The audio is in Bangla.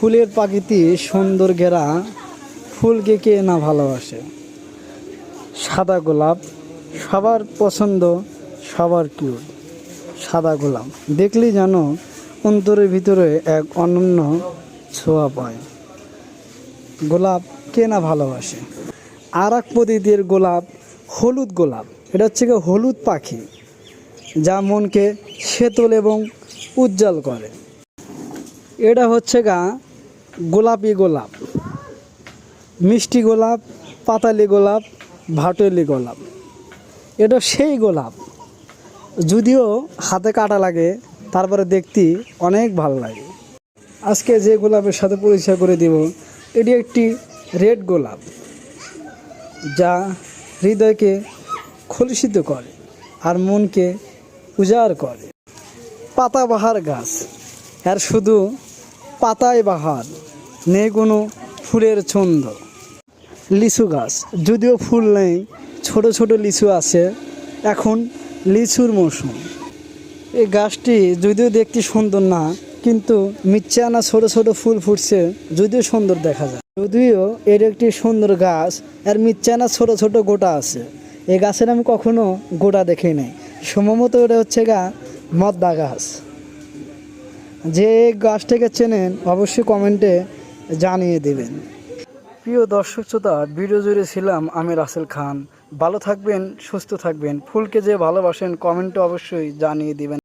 ফুলের প্রকৃতি সুন্দর ঘেরা, ফুলকে কে না ভালোবাসে। সাদা গোলাপ সবার পছন্দ, সবার কিউট। সাদা গোলাপ দেখলেই যেন অন্তরের ভিতরে এক অনন্য ছোঁয়া পায়। গোলাপ কে না ভালোবাসে। আর এক প্রকৃতির গোলাপ হলুদ গোলাপ। এটা হচ্ছে গিয়ে হলুদ পাখি, যা মনকে শীতল এবং উজ্জ্বল করে। এটা হচ্ছে গোলাপি গোলাপ, মিষ্টি গোলাপ, পাতালি গোলাপ, ভাটলি গোলাপ। এটা সেই গোলাপ, যদিও হাতে কাটা লাগে, তারপরে দেখতে অনেক ভালো লাগে। আজকে যে গোলাপের সাথে পরিচয় করে দিব, এটি একটি রেড গোলাপ, যা হৃদয়কে কলুষিত করে আর মনকে উজাড় করে। পাতাবাহার গাছ, এর শুধু পাতায় বাহার, নেই কোনো ফুলের ছন্দ। লিচু গাছ, যদিও ফুল নেই, ছোট ছোট লিচু আছে, এখন লিচুর মৌসুম। এই গাছটি যদিও দেখতে সুন্দর না, কিন্তু মিচ্ছে আনা ছোট ছোট ফুল ফুটছে, যদিও সুন্দর দেখা যায়। যদিও এর একটি সুন্দর গাছ, এর মিচ্ছে আনা ছোট ছোট গোটা আছে। এই গাছের আমি কখনো গোটা দেখি নাই। সম্ভবত এটা হচ্ছে মদ্দা গাছ। যে গাছটাকে চেনেন অবশ্যই কমেন্টে জানিয়ে দেবেন। প্রিয় দর্শক শ্রোতা, ভিডিও জুড়ে ছিলাম আমি রাসেল খান। ভালো থাকবেন, সুস্থ থাকবেন। ফুলকে যে ভালোবাসেন কমেন্টে অবশ্যই জানিয়ে দিবেন।